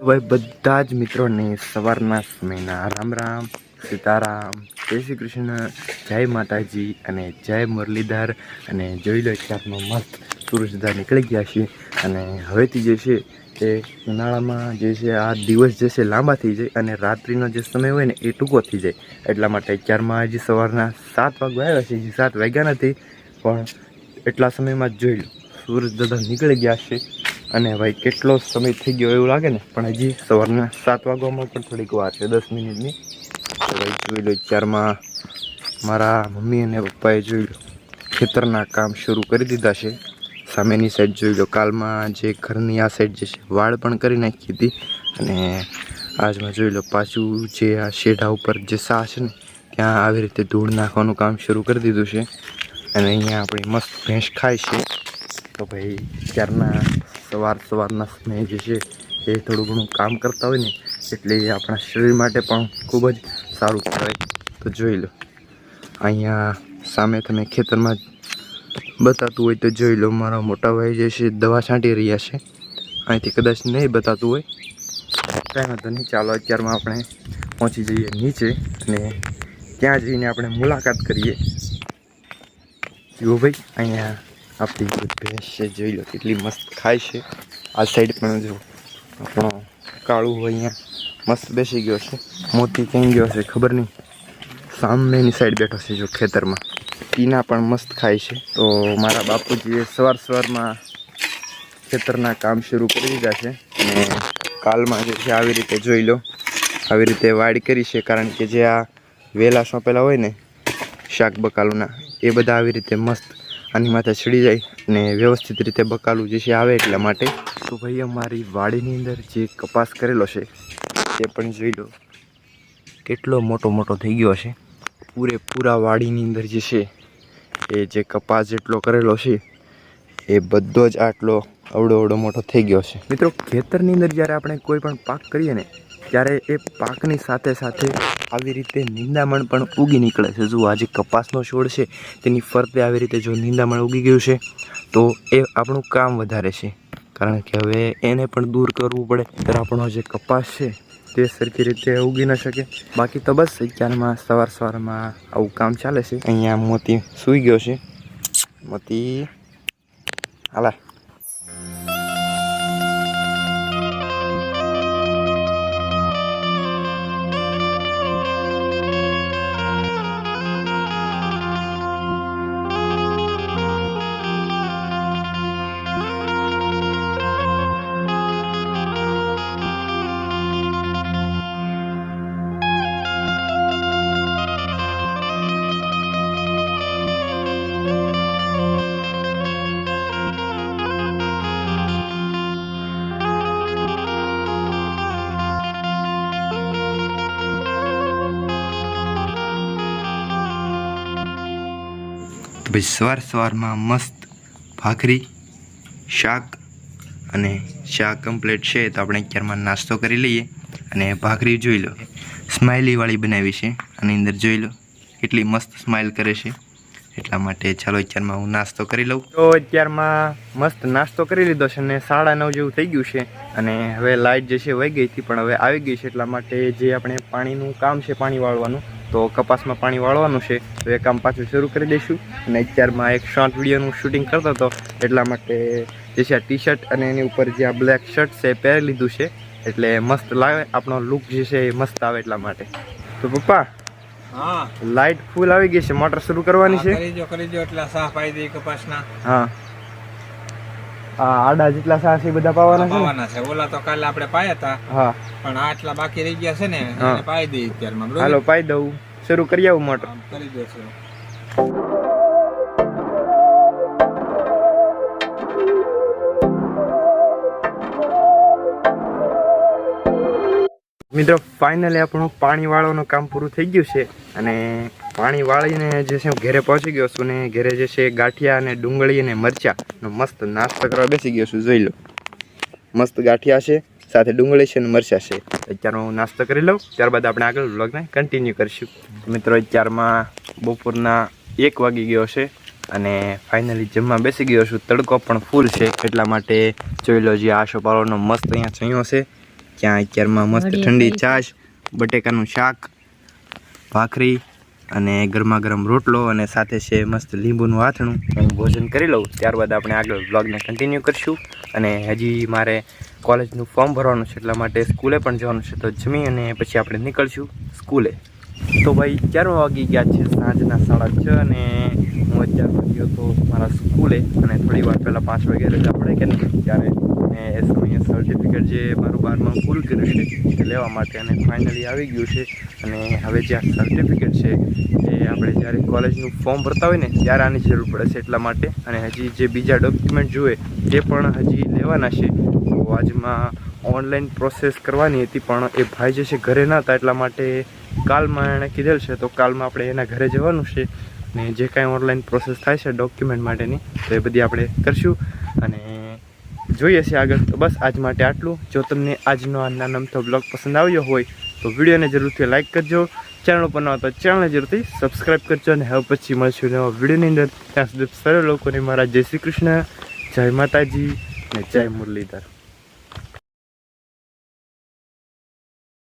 भाई બધા જ મિત્રોને સવારના સમયના રામ રામ, સીતારામ, જય શ્રી કૃષ્ણ, જય માતાજી અને જય મુરલીધર। અને જોઈ લો અત્યારમાં મસ્ત સૂરજદાર નીકળી ગયા છે અને હવેથી જે છે એ ઉનાળામાં જે છે આ દિવસ જે છે લાંબા થઈ જાય અને રાત્રિનો જે સમય હોય ને એ ટૂંકો થઈ જાય। એટલા માટે અત્યારમાં હજી સવારના 7 વાગવા આવ્યા છે, હજી 7 વાગ્યા નથી, પણ એટલા સમયમાં જ જોઈ લો સૂરજદાદા નીકળી ગયા છે। અને ભાઈ કેટલો સમય થઈ ગયો એવું લાગે ને, પણ હજી સવારના 7 વાગવામાં પણ થોડીક વાર છે, 10 મિનિટની। તો ભાઈ જોઈ લો અત્યારમાં મારા મમ્મી અને પપ્પાએ જોઈ લો ખેતરના કામ શરૂ કરી દીધા છે। સામેની સાઈડ જોઈ લો કાલમાં જે ઘરની આ સાઈડ જે છે વાળ પણ કરી નાખી હતી, અને આજમાં જોઈ લો પાછું જે આ શેઢા ઉપર જે સા છે ને ત્યાં આવી રીતે ધૂળ નાખવાનું કામ શરૂ કરી દીધું છે। અને અહીંયા આપણી મસ્ત ભેંસ ખાય છે। તો ભાઈ ત્યારના સવારના સમયે જે છે એ થોડું ઘણું કામ કરતા હોય ને એટલે આપણા શરીર માટે પણ ખૂબ જ સારું કહેવાય। તો જોઈ લો અહીંયા સામે તમે ખેતરમાં બતાતું હોય તો જોઈ લો મારા મોટા ભાઈ જે છે દવા છાંટી રહ્યા છે। અહીંથી કદાચ નહીં બતાતું હોય, કાંઈ વાંધો નહીં, ચાલો અત્યારમાં આપણે પહોંચી જઈએ નીચે અને ત્યાં જઈને આપણે મુલાકાત કરીએ। જુઓ ભાઈ અહીંયા આપણી ભેંસ છે, જોઈ લો કેટલી મસ્ત ખાય છે। આ સાઈડ પણ જો આપણો કાળું અહીંયા મસ્ત બેસી ગયો છે, મોતી ક્યાં ગયો છે ખબર નહીં, સામેની સાઈડ બેઠો છે જો ખેતરમાં, ટીના પણ મસ્ત ખાય છે। તો મારા બાપુજીએ સવારમાં ખેતરના કામ શરૂ કરી દીધા છે અને કાલમાં જે છે આવી રીતે જોઈ લો આવી રીતે વાડ કરી છે, કારણ કે જે આ વેલા સોંપેલા હોય ને શાક બકાલુના એ બધા આવી રીતે મસ્ત આની માથે ચડી જાય અને વ્યવસ્થિત રીતે બકાલું જે છે આવે એટલા માટે। તો ભાઈ અમારી વાડીની અંદર જે કપાસ કરેલો છે તે પણ જોઈ લો કેટલો મોટો થઈ ગયો છે। પૂરેપૂરા વાડીની અંદર જે છે એ જે કપાસ જેટલો કરેલો છે એ બધો જ આટલો અવડો મોટો થઈ ગયો છે। મિત્રો ખેતરની અંદર જ્યારે આપણે કોઈ પણ પાક કરીએ ને ત્યારે એ પાકની સાથે આવી રીતે નિંદામણ પણ ઉગી નીકળે છે। જો આજે કપાસનો છોડ છે તેની ફરતે આવી રીતે જો નિંદામણ ઉગી ગયું છે તો એ આપણું કામ વધારે છે, કારણ કે હવે એને પણ દૂર કરવું પડે ત્યારે આપણો જે કપાસ છે તે સરખી રીતે ઉગી ન શકે। બાકી તો બસ અત્યારમાં સવારમાં આવું કામ ચાલે છે। અહીંયા મોતી સૂઈ ગયો છે, મોતી હાલા ભાઈ સવારમાં મસ્ત ભાખરી શાક અને ચા કમ્પ્લીટ છે, તો આપણે અત્યારમાં નાસ્તો કરી લઈએ। અને ભાખરી જોઈ લો સ્માઇલીવાળી બનાવી છે, આની અંદર જોઈ લો કેટલી મસ્ત સ્માઇલ કરે છે, એટલા માટે ચાલો અત્યારમાં હું નાસ્તો કરી લઉં। તો અત્યારમાં મસ્ત નાસ્તો કરી લીધો છે અને 9:30 જેવું થઈ ગયું છે અને હવે લાઇટ જે છે વહી ગઈ હતી પણ હવે આવી ગઈ છે, એટલા માટે જે આપણે પાણીનું કામ છે પાણી વાળવાનું, તો કપાસમાં પાણી વાળવાનું છે તો એ કામ પાછું શરૂ કરી દઈશું। અને અત્યારમાં એક શોર્ટ વિડીયોનું શૂટિંગ કરતો હતો એટલા માટે જે છે આ ટી શર્ટ અને એની ઉપર જે આ બ્લેક શર્ટ છે એ પહેરી લીધું છે, એટલે મસ્ત લાગે આપણો લુક જે છે એ મસ્ત આવે એટલા માટે। તો પપ્પા હા લાઇટ ફૂલ આવી ગઈ છે, મોટર શરૂ કરવાની છે, કરી દો એટલે સાફ પાઈ દે કપાસના। હા આ આડા જેટલા સાસ એ બધા પાવાના છે, ઓલા તો કાલે આપણે પાયા હતા, હા પણ આટલા બાકી રહી ગયા છે ને એને પાઈ દે અત્યારમાં। હાલો પાઈ દઉં, શરૂ કરી આવું મોટર, કરી દો છે। મિત્રો ફાઇનલી આપણું પાણી વાળવાનું કામ પૂરું થઈ ગયું છે અને પાણી વાળીને જે છે હું ઘરે પહોંચી ગયો છું ને ઘરે જે છે ગાંઠિયા અને ડુંગળી અને મરચાંનો મસ્ત નાસ્તો કરવા બેસી ગયો છું। જોઈ લો મસ્ત ગાંઠિયા છે, સાથે ડુંગળી છે અને મરચાં છે। અત્યારમાં હું નાસ્તો કરી લઉં, ત્યારબાદ આપણે આગળ વ્લોગને કન્ટિન્યુ કરીશું। મિત્રો અત્યારમાં બપોરના 1 વાગી ગયો છે અને ફાઇનલી જમવા બેસી ગયો છું। તડકો પણ ફૂલ છે એટલા માટે જોઈ લો જે આશોપાલવનો મસ્ત અહીંયા છૈયો છે ત્યાં અત્યારમાં મસ્ત ઠંડી છાશ, બટેકાનું શાક, ભાખરી અને ગરમા ગરમ રોટલો અને સાથે છે મસ્ત લીંબુનું આથણું. હું ભોજન કરી લઉં, ત્યારબાદ આપણે આગળ બ્લોગને કન્ટિન્યુ કરીશું. અને હજી મારે કોલેજનું ફોર્મ ભરવાનું છે, એટલા માટે સ્કૂલે પણ જવાનું છે. તો જમી અને પછી આપણે નીકળશું સ્કૂલે. તો ભાઈ 4 વાગી ગયા છે, સાંજના 6:30, અને હું અત્યારે ગયો તો મારા સ્કૂલે. અને થોડી વાર પહેલાં 5 વાગે રજા પડે કે નહીં, ત્યારે મેં એ સમયે સર્ટિફિકેટ જે મારું 12માં પૂરું કર્યું છે એ લેવા માટે અને ફાઇનલી આવી ગયું છે. અને હવે જે આ સર્ટિફિકેટ છે એ આપણે જ્યારે કોલેજનું ફોર્મ ભરતા હોય ને ત્યારે આની જરૂર પડે છે, એટલા માટે. અને હજી જે બીજા ડોક્યુમેન્ટ જોઈએ એ પણ હજી લેવાના છે. તો આજમાં ઓનલાઈન પ્રોસેસ કરવાની હતી, પણ એ ભાઈ જે છે ઘરે ના હતા, એટલા માટે કાલમાં એણે કીધેલ છે. તો કાલમાં આપણે એના ઘરે જવાનું છે, ને જે કાંઈ ઓનલાઈન પ્રોસેસ થાય છે ડોક્યુમેન્ટ માટેની, તો એ બધી આપણે કરશું અને જોઈએ છીએ આગળ. તો બસ આજ માટે આટલું. જો તમને આજનો આ નાનમથો બ્લોગ પસંદ આવ્યો હોય તો વિડીયોને જરૂરથી લાઇક કરજો. ચેનલ ઉપર ન હોય તો ચેનલને જરૂરથી સબસ્ક્રાઈબ કરજો. અને હવે પછી મળશું નવા વિડીયોની અંદર. ત્યાં સુધી સર્વ લોકોને મારા જય શ્રી કૃષ્ણ, જય માતાજી અને જય મુરલીધર.